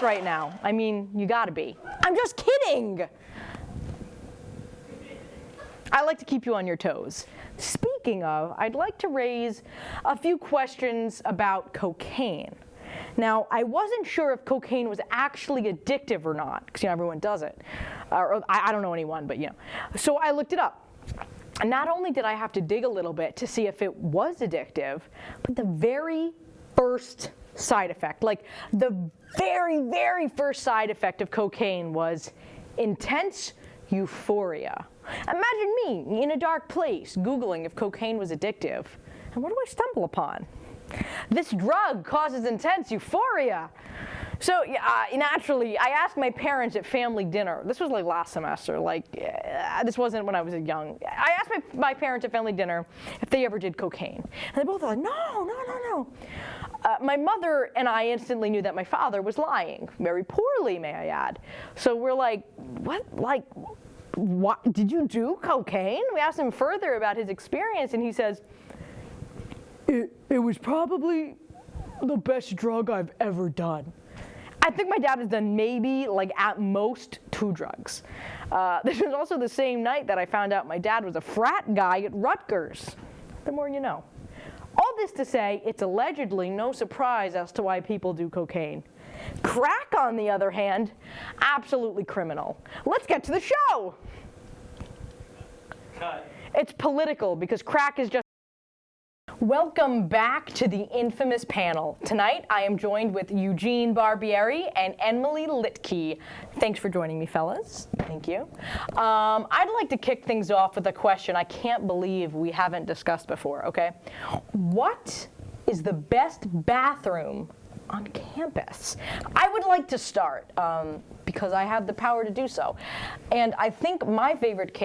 drunk right now. I mean, you gotta be. I'm just kidding. I like to keep you on your toes. Speaking of, I'd like to raise a few questions about cocaine. Now, I wasn't sure if cocaine was actually addictive or not, because everyone does it. Or I don't know anyone, but So I looked it up. And not only did I have to dig a little bit to see if it was addictive, but the very first side effect, like the very, very first side effect of cocaine was intense euphoria. Imagine me in a dark place Googling if cocaine was addictive. And what do I stumble upon? This drug causes intense euphoria. So naturally, I asked my parents at family dinner. This was like last semester. This wasn't when I was young. I asked my parents at family dinner if they ever did cocaine. And they both were like, no. My mother and I instantly knew that my father was lying, very poorly, may I add. So we're like, what? What? Did you do cocaine? We asked him further about his experience, and he says, it was probably the best drug I've ever done. I think my dad has done maybe, at most, 2 drugs. This was also the same night that I found out my dad was a frat guy at Rutgers. The more you know. All this to say, it's allegedly no surprise as to why people do cocaine. Crack, on the other hand, absolutely criminal. Let's get to the show. Cut. It's political because crack is just... Welcome back to the infamous panel. Tonight, I am joined with Eugene Barbieri and Emily Litke. Thanks for joining me, fellas. Thank you. I'd like to kick things off with a question I can't believe we haven't discussed before, okay? What is the best bathroom on campus? I would like to start because I have the power to do so. And I think my favorite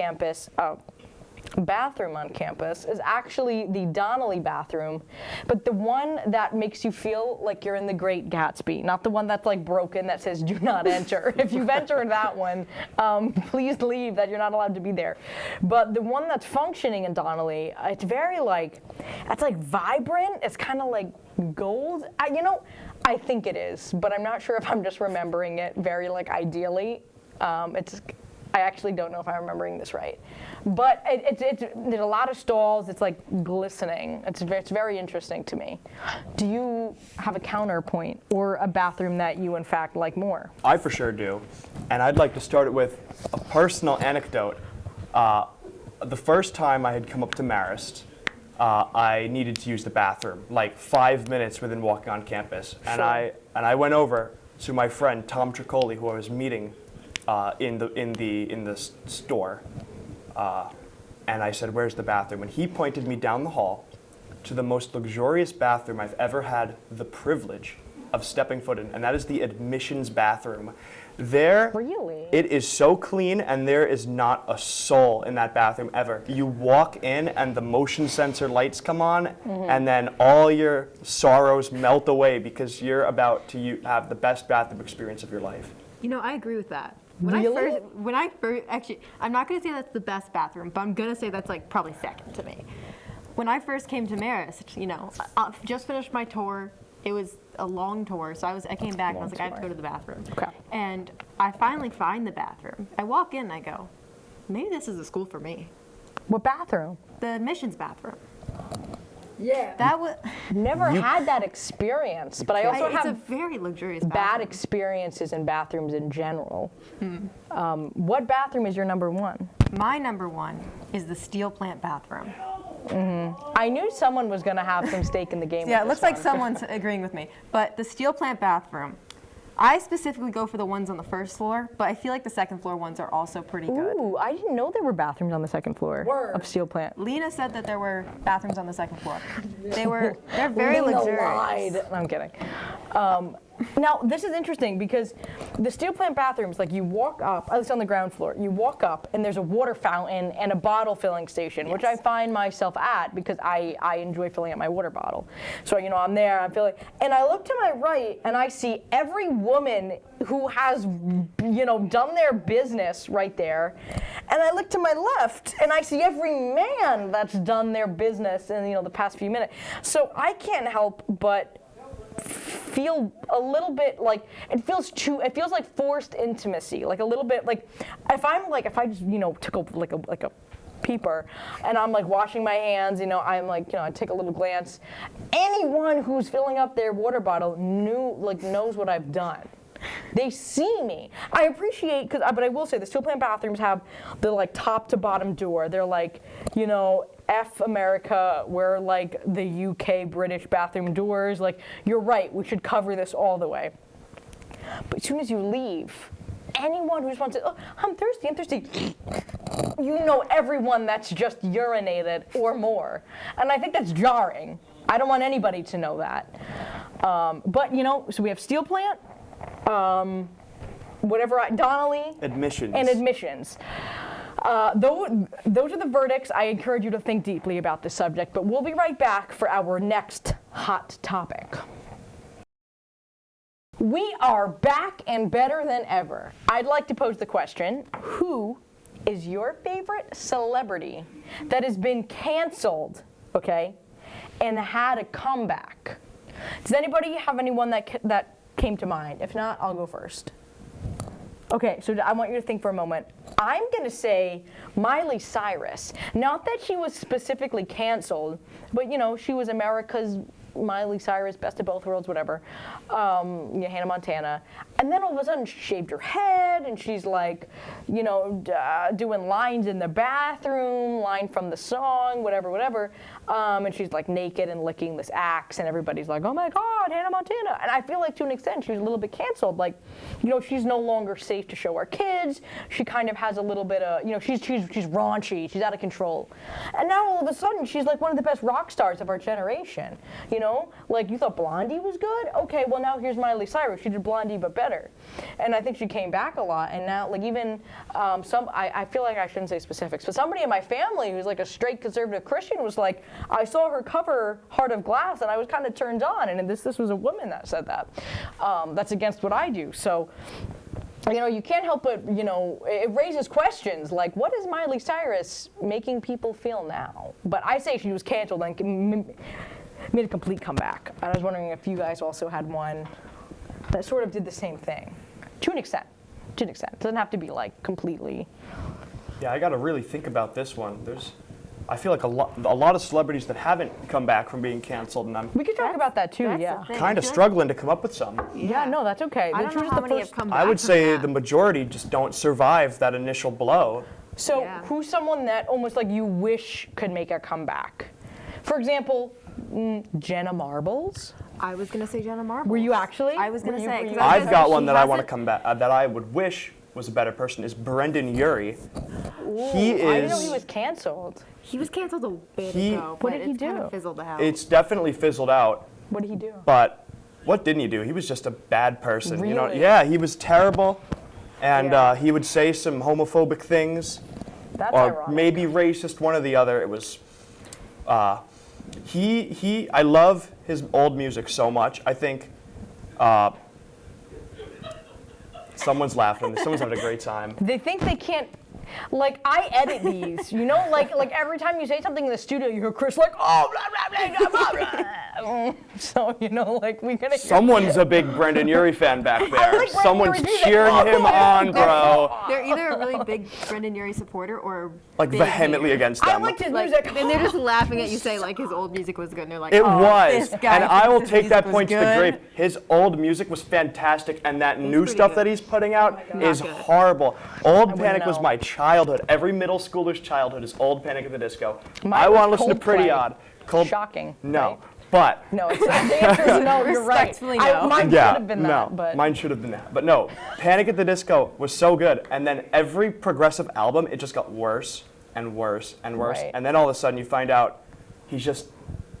bathroom on campus is actually the Donnelly bathroom, but the one that makes you feel like you're in the Great Gatsby, not the one that's broken that says do not enter. If you've entered that one, please leave, that you're not allowed to be there. But the one that's functioning in Donnelly, it's very it's vibrant, it's kind of like gold. I think it is, but I'm not sure if I'm just remembering it very ideally. I actually don't know if I'm remembering this right. But there's a lot of stalls. It's glistening. It's very interesting to me. Do you have a counterpoint or a bathroom that you in fact like more? I for sure do. And I'd like to start it with a personal anecdote. The first time I had come up to Marist, I needed to use the bathroom, 5 minutes within walking on campus. Sure. And I went over to my friend Tom Tricoli, who I was meeting in the store, and I said, "Where's the bathroom?" And he pointed me down the hall to the most luxurious bathroom I've ever had the privilege of stepping foot in, and that is the admissions bathroom. There, really? It is so clean, and there is not a soul in that bathroom ever. You walk in, and the motion sensor lights come on, and then all your sorrows melt away because you're about to have the best bathroom experience of your life. I agree with that. When I first, actually, I'm not going to say that's the best bathroom, but I'm going to say that's probably second to me. When I first came to Marist, I just finished my tour. It was a long tour, so I came back and I was like, I have to go to the bathroom. Okay. And I finally find the bathroom. I walk in and I go, maybe this is a school for me. What bathroom? The admissions bathroom. Yeah. That was never had that experience, but I also it's have a very luxurious bathroom. bad experiences in bathrooms in general. What bathroom is your number one? My number one is the steel plant bathroom. I knew someone was going to have some stake in the game. Yeah, it with looks this like one. someone's agreeing with me. But the steel plant bathroom, I specifically go for the ones on the first floor, but I feel like the second floor ones are also pretty good. Ooh, I didn't know there were bathrooms on the second floor of steel plant. Lena said that there were bathrooms on the second floor. They're very luxurious. Lied. I'm kidding. Now, this is interesting because the steel plant bathrooms, you walk up, at least on the ground floor, you walk up and there's a water fountain and a bottle filling station, which I find myself at because I enjoy filling up my water bottle. So, I'm there, I'm filling, and I look to my right and I see every woman who has, done their business right there. And I look to my left and I see every man that's done their business in, the past few minutes. So I can't help but feel a little bit like it feels like forced intimacy, like a little bit like if I just took a peeper and I'm like washing my hands, I'm like, I take a little glance. Anyone who's filling up their water bottle knows what I've done. They see me. I appreciate, but I will say the steel plant bathrooms have the like top to bottom door. They're like, F America, we're like the UK British bathroom doors. Like, you're right, we should cover this all the way. But as soon as you leave, anyone who just wants to, oh, I'm thirsty, everyone that's just urinated or more. And I think that's jarring. I don't want anybody to know that. But, so we have steel plant, Donnelly. Admissions. And admissions. Those are the verdicts. I encourage you to think deeply about this subject, but we'll be right back for our next hot topic. We are back and better than ever. I'd like to pose the question, who is your favorite celebrity that has been canceled, okay, and had a comeback? Does anybody have anyone that came to mind? If not, I'll go first. Okay, so I want you to think for a moment. I'm going to say Miley Cyrus. Not that she was specifically canceled, but she was America's Miley Cyrus, best of both worlds, whatever. Hannah Montana. And then all of a sudden she shaved her head and she's like, doing lines in the bathroom, line from the song, whatever. And she's like naked and licking this axe and everybody's like, oh my God, Hannah Montana. And I feel like to an extent she was a little bit canceled. Like, she's no longer safe to show her kids. She kind of has a little bit of, she's raunchy, she's out of control. And now all of a sudden she's like one of the best rock stars of our generation. Like you thought Blondie was good? Okay, well now here's Miley Cyrus. She did Blondie but better. And I think she came back a lot. And now like even I feel like I shouldn't say specifics, but somebody in my family who's like a straight conservative Christian was like, I saw her cover Heart of Glass and I was kind of turned on. And this was a woman that said that. That's against what I do. So you can't help but, it raises questions like, what is Miley Cyrus making people feel now? But I say she was canceled and made a complete comeback. And I was wondering if you guys also had one that sort of did the same thing, to an extent. It doesn't have to be like completely. Yeah, I got to really think about this one. I feel like a lot of celebrities that haven't come back from being canceled, and We could talk about that too, yeah. kind of struggling to come up with some. Yeah, no, that's okay. I don't know how many have come back. I would from say that. the majority just don't survive that initial blow. So Yeah. who's someone that almost like you wish could make a comeback? For example, Jenna Marbles. I was going to say Jenna Marbles. Were you actually? I was going to say. were you- 'cause I was I've gonna got say one she that I want to hasn't- come back, that I would wish was a better person, is Brendan Urie. Ooh, He I didn't know is- he was canceled. He was canceled a bit He- ago. What but did he it's kind do? of fizzled out. It's definitely fizzled out, What did he do? but what didn't he do? He was just a bad person. Really? Yeah, he was terrible, and Yeah. he would say some homophobic things, That's or ironic. maybe racist, one or the other. It was, I love his old music so much. I think, someone's laughing. Someone's having a great time. They think they can't. Like I edit these, like every time you say something in the studio, you hear Chris like, oh, blah, blah, blah, blah, blah, blah. So, like we're gonna. Someone's a big Brendan Urie fan back there. like Brendan Someone's Urie music. cheering him on, bro. They're either a really big Brendan Urie supporter or Like big vehemently hater. against I them. liked his Like, music. and they're just laughing at you say like his old music was good, and they're like, It oh, was, this guy and I will thinks his take that music point was to the good. grave. His old music was fantastic, and that new pretty stuff good. that he's putting out is Not good. horrible. Old wouldn't Panic was know. my childhood. Every middle schooler's childhood is Old Panic at the Disco. Mine I was want to listen to Pretty Coldplay. Odd. Shocking. No, right? but No, the answer is no. You're right. Respectfully no. Mine yeah, should have been no, that, but mine should have been that. But no, Panic at the Disco was so good, and then every progressive album, it just got worse and worse and worse, Right. and then all of a sudden you find out he's just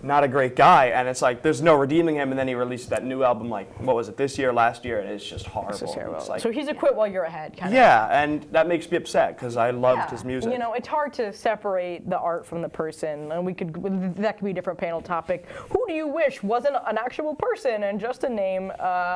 not a great guy, and it's like there's no redeeming him, and then he released that new album like what was it, this year, last year, and it's just horrible. This is terrible. It's like, So he's a quit while you're ahead, kind of. yeah, and that makes me upset because I loved his music. It's hard to separate the art from the person, and that could be a different panel topic. Who do you wish wasn't an actual person and just a name?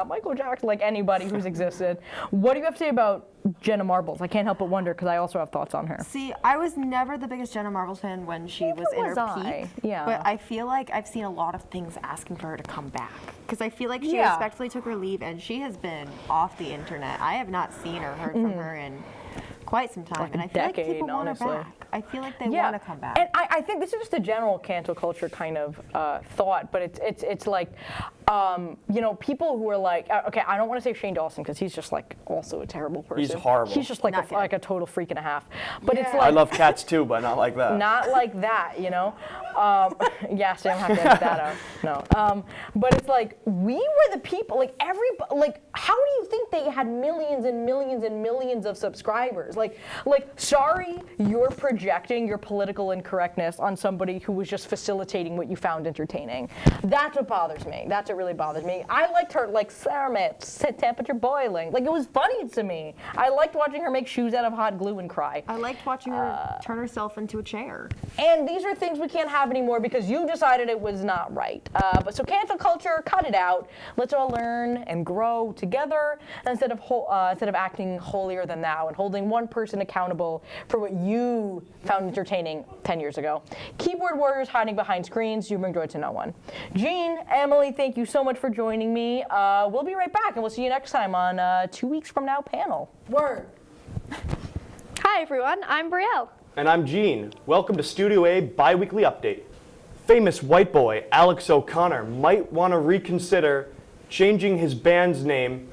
Michael Jackson, like anybody who's existed. What do you have to say about Jenna Marbles. I can't help but wonder because I also have thoughts on her. See, I was never the biggest Jenna Marbles fan when she was in her I? peak. Yeah. But I feel like I've seen a lot of things asking for her to come back. Because I feel like she Yeah. respectfully took her leave and she has been off the internet. I have not seen or heard from her in quite some time. Like and a I feel like decade, people want her honestly. back. I feel like they want to come back. And I think this is just a general cancel culture kind of thought, but it's like, people who are like, okay, I don't want to say Shane Dawson because he's just like also a terrible person. He's horrible. He's just like Not good. like a total freak and a half. But it's Yeah. like I love cats too, but not like that. not like that, Yeah, so I'm happy to edit that out. No, but it's like we were the people. Like everybody. Like, how do you think they had millions and millions and millions of subscribers? Like, sorry, you're projecting your political incorrectness on somebody who was just facilitating what you found entertaining. That's what bothers me. That's what really bothers me. I liked her, like, ceramic, temperature boiling. Like, it was funny to me. I liked watching her make shoes out of hot glue and cry. I liked watching her turn herself into a chair. And these are things we can't have anymore because you decided it was not right. But so cancel culture, cut it out. Let's all learn and grow together instead of acting holier than thou and holding one person accountable for what you found entertaining 10 years ago. Keyboard warriors hiding behind screens, you bring joy to no one. Jean, Emily, thank you so much for joining me. We'll be right back and we'll see you next time on 2 weeks from now panel. Word. Hi everyone, I'm Brielle. And I'm Gene. Welcome to Studio A Bi-Weekly Update. Famous white boy Alex O'Connor might want to reconsider changing his band's name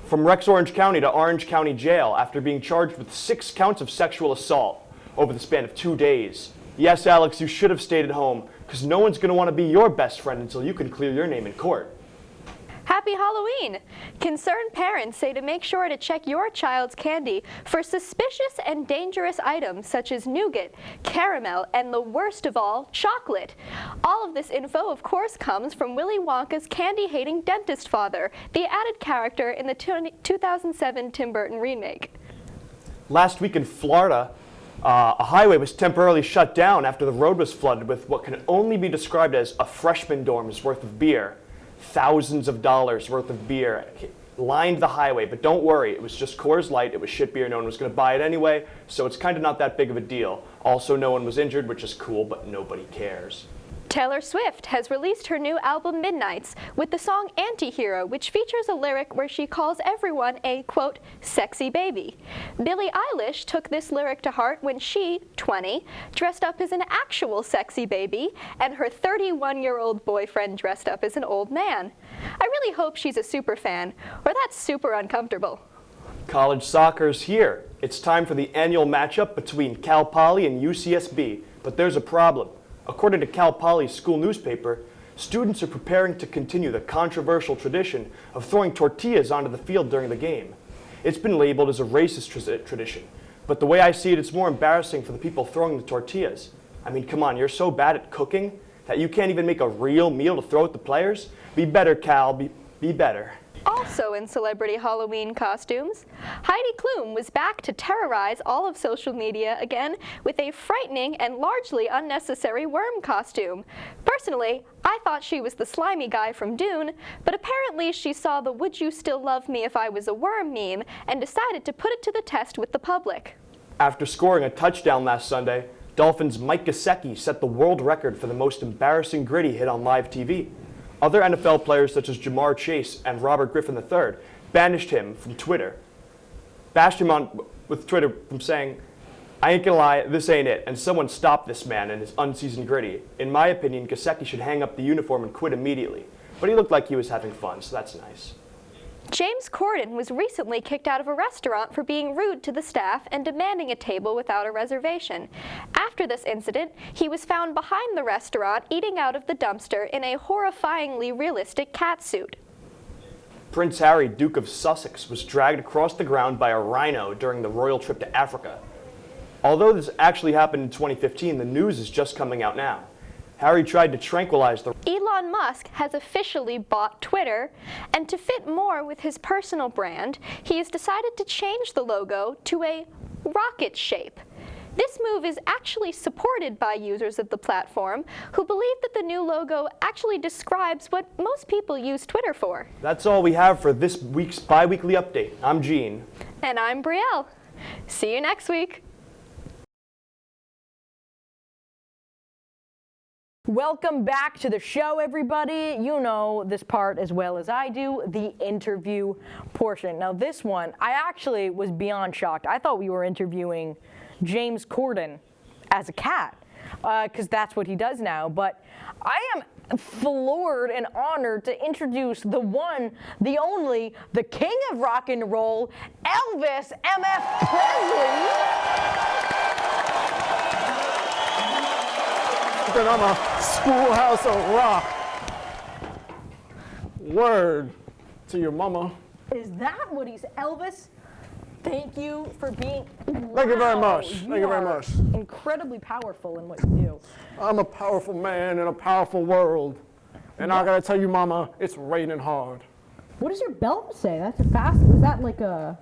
from Rex Orange County to Orange County Jail after being charged with 6 counts of sexual assault over the span of 2 days. Yes, Alex, you should have stayed at home because no one's going to want to be your best friend until you can clear your name in court. Happy Halloween! Concerned parents say to make sure to check your child's candy for suspicious and dangerous items such as nougat, caramel, and the worst of all, chocolate. All of this info, of course, comes from Willy Wonka's candy-hating dentist father, the added character in the 2007 Tim Burton remake. Last week in Florida, a highway was temporarily shut down after the road was flooded with what can only be described as a freshman dorm's worth of beer. Thousands of dollars worth of beer lined the highway, but don't worry, it was just Coors Light. It was shit beer. No one was going to buy it anyway, so it's kind of not that big of a deal. Also, no one was injured, which is cool, but nobody cares. Taylor Swift has released her new album Midnights with the song Antihero, which features a lyric where she calls everyone a, quote, sexy baby. Billie Eilish took this lyric to heart when she, 20, dressed up as an actual sexy baby and her 31-year-old boyfriend dressed up as an old man. I really hope she's a super fan, or that's super uncomfortable. College soccer's here. It's time for the annual matchup between Cal Poly and UCSB, but there's a problem. According to Cal Poly's school newspaper, students are preparing to continue the controversial tradition of throwing tortillas onto the field during the game. It's been labeled as a racist tradition, but the way I see it, it's more embarrassing for the people throwing the tortillas. I mean, come on, you're so bad at cooking that you can't even make a real meal to throw at the players? Be better, Cal, be better. Also in celebrity Halloween costumes, Heidi Klum was back to terrorize all of social media again with a frightening and largely unnecessary worm costume. Personally, I thought she was the slimy guy from Dune, but apparently she saw the "Would you still love me if I was a worm" meme and decided to put it to the test with the public. After scoring a touchdown last Sunday, Dolphins' Mike Gesicki set the world record for the most embarrassing gritty hit on live TV. Other NFL players such as Jamar Chase and Robert Griffin III banished him from Twitter. Bashed him on with Twitter from saying, "I ain't gonna lie, this ain't it, and someone stop this man and his unseasoned gritty. In my opinion, Gesicki should hang up the uniform and quit immediately." But he looked like he was having fun, so that's nice. James Corden was recently kicked out of a restaurant for being rude to the staff and demanding a table without a reservation. After this incident, he was found behind the restaurant eating out of the dumpster in a horrifyingly realistic catsuit. Prince Harry, Duke of Sussex, was dragged across the ground by a rhino during the royal trip to Africa. Although this actually happened in 2015, the news is just coming out now. Harry tried to tranquilize the... Elon Musk has officially bought Twitter, and to fit more with his personal brand, he has decided to change the logo to a rocket shape. This move is actually supported by users of the platform who believe that the new logo actually describes what most people use Twitter for. That's all we have for this week's bi-weekly update. I'm Gene. And I'm Brielle. See you next week. Welcome back to the show, everybody. You know this part as well as I do, the interview portion. Now this one, I actually was beyond shocked. I thought we were interviewing James Corden as a cat, because that's what he does now. But I am floored and honored to introduce the one, the only, the king of rock and roll, Elvis M.F. Presley. Then I'm a schoolhouse of rock. Word to your mama. Is that what he's, Elvis? Thank you for being. Thank you very much. Thank you very much. Incredibly powerful in what you do. I'm a powerful man in a powerful world. And I gotta tell you, mama, it's raining hard. What does your belt say? That's a fast. Was that like a?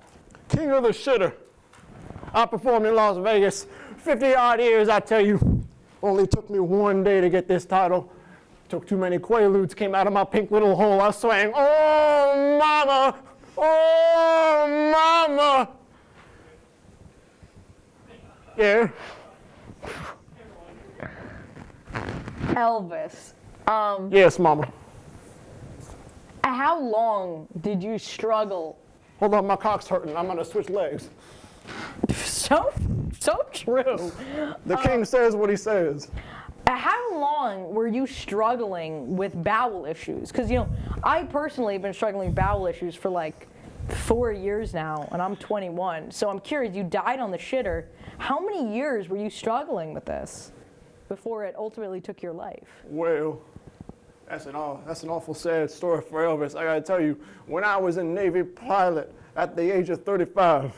King of the shitter. I performed in Las Vegas 50 odd years, I tell you. Only took me one day to get this title. Took too many quaaludes, came out of my pink little hole. I swang, oh mama, oh mama. Yeah. Elvis. Yes, mama. How long did you struggle? Hold on, my cock's hurting. I'm gonna switch legs. So true. The king says what he says. How long were you struggling with bowel issues? Because, you know, I personally have been struggling with bowel issues for like 4 years now, and I'm 21. So I'm curious, you died on the shitter. How many years were you struggling with this before it ultimately took your life? Well, that's an awful sad story for Elvis. I gotta tell you, when I was a Navy pilot at the age of 35,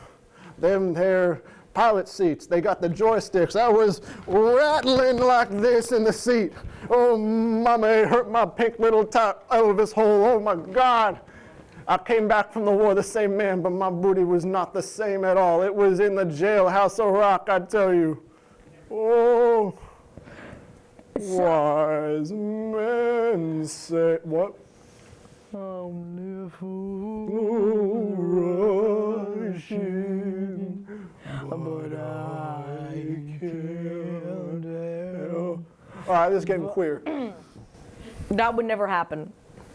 them there pilot seats, they got the joysticks. I was rattling like this in the seat. Oh, mama, it hurt my pink little top Elvis hole. Oh my God. I came back from the war the same man, but my booty was not the same at all. It was in the jailhouse of rock, I tell you. Oh, wise men say, what? Oh, never rushing, but I can't help. All right, this is getting queer. That would never happen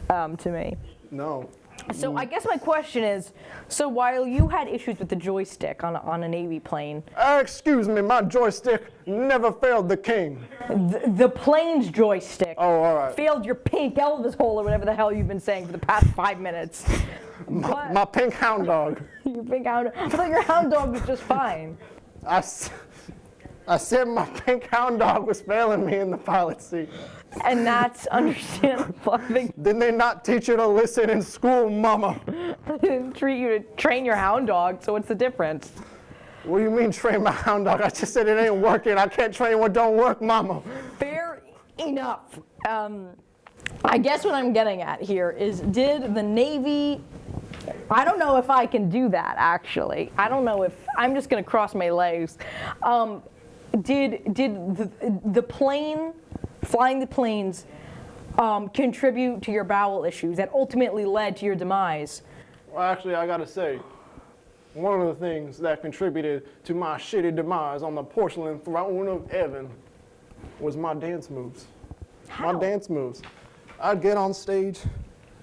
to me. No. So I guess my question is, so while you had issues with the joystick on a Navy plane, Excuse me, my joystick never failed the king. the plane's joystick Oh, all right. failed your pink Elvis hole or whatever the hell you've been saying for the past 5 minutes. My pink hound dog. Your pink hound, I thought your hound dog was just fine. I said my pink hound dog was failing me in the pilot seat. And that's understandable. I think Didn't they not teach you to listen in school, mama? they didn't treat you to train your hound dog, so what's the difference? What do you mean train my hound dog? I just said it ain't working. I can't train what don't work, mama. Fair enough. I guess what I'm getting at here is, did the Navy, I don't know if I can do that actually. I don't know if, I'm just gonna cross my legs. Did the plane, flying the planes, contribute to your bowel issues that ultimately led to your demise? Well, actually, I gotta say, one of the things that contributed to my shitty demise on the porcelain throne of heaven was my dance moves. How? My dance moves. I'd get on stage,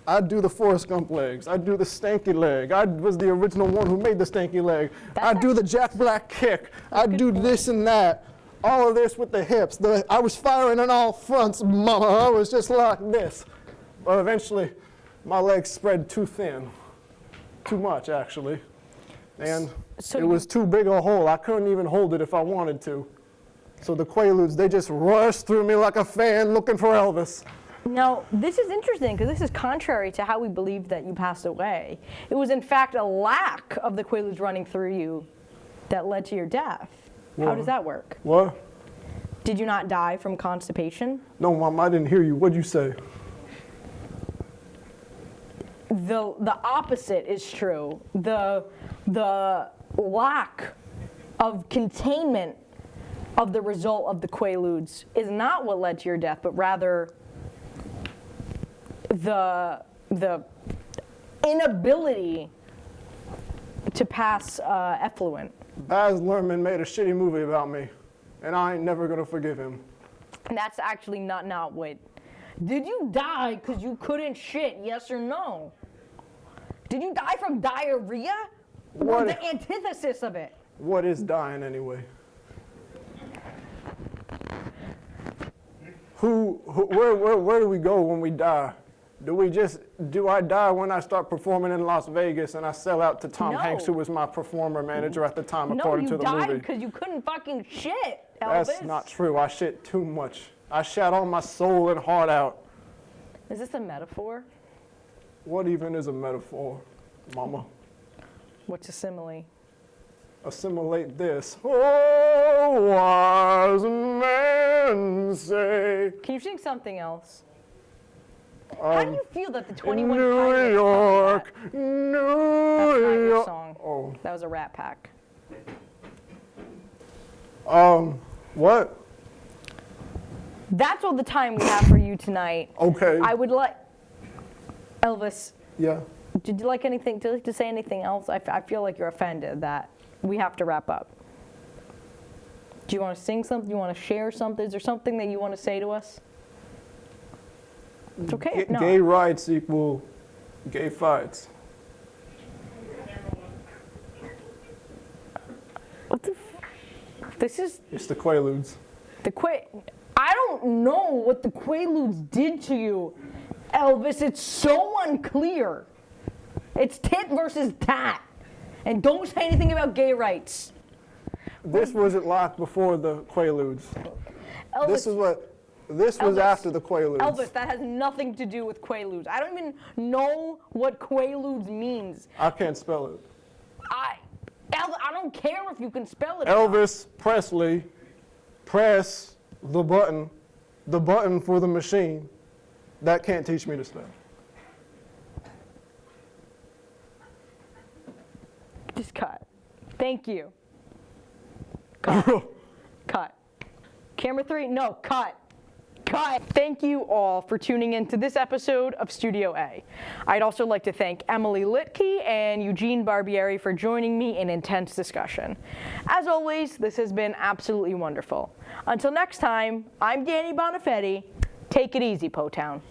I'd do the Forrest Gump legs, I'd do the stanky leg, I was the original one who made the stanky leg, I'd do the Jack Black kick, I'd do this and that, all of this with the hips. I was firing on all fronts, mama, I was just like this. But eventually, my legs spread too thin, too much actually, and So it was too big a hole. I couldn't even hold it if I wanted to. So the Quaaludes, they just rushed through me like a fan looking for Elvis. Now, this is interesting because this is contrary to how we believed that you passed away. It was in fact a lack of the Quaaludes running through you that led to your death. How does that work? What? Did you not die from constipation? No, Mom, I didn't hear you. What'd you say? The opposite is true. The lack of containment of the result of the Quaaludes is not what led to your death, but rather the inability to pass effluent. Baz Luhrmann made a shitty movie about me, and I ain't never gonna forgive him. And that's actually not what. Did you die because you couldn't shit, yes or no? Did you die from diarrhea? Or What- the antithesis of it? What is dying anyway? Where do we go when we die? Do I die when I start performing in Las Vegas and I sell out to Tom No. Hanks, who was my performer manager at the time, No, according you to the died movie? because you couldn't fucking shit, Elvis. That's not true. I shit too much. I shat all my soul and heart out. Is this a metaphor? What even is a metaphor, mama? What's a simile? Assimilate this. Oh, wise men say. Can you sing something else? How do you feel that the 21 New Pilots York, covered New that? That's not your York. song. Oh. That was a Rat Pack. What? That's all the time we have for you tonight. Okay. I would like, Elvis, Yeah. did you like anything, do you like to say anything else? I feel like you're offended that we have to wrap up. Do you want to sing something? Do you want to share something? Is there something that you want to say to us? It's okay if not. Gay rights equal gay fights. What the this is It's the Quaaludes. the I don't know what the Quaaludes did to you, Elvis. It's so unclear. It's tit versus tat. And don't say anything about gay rights. This wasn't locked before the Quaaludes. Elvis, This was Elvis, after the Quaaludes. Elvis, that has nothing to do with Quaaludes. I don't even know what Quaaludes means. I can't spell it. Elvis, I don't care if you can spell it. or not. Elvis Presley, press the button for the machine. That can't teach me to spell. Just cut. Thank you. Cut. Cut. Camera 3, no, cut. Cut. Thank you all for tuning in to this episode of Studio A. I'd also like to thank Emily Litke and Eugene Barbieri for joining me in intense discussion. As always, this has been absolutely wonderful. Until next time, I'm Dani Bonifetti. Take it easy, Po-Town.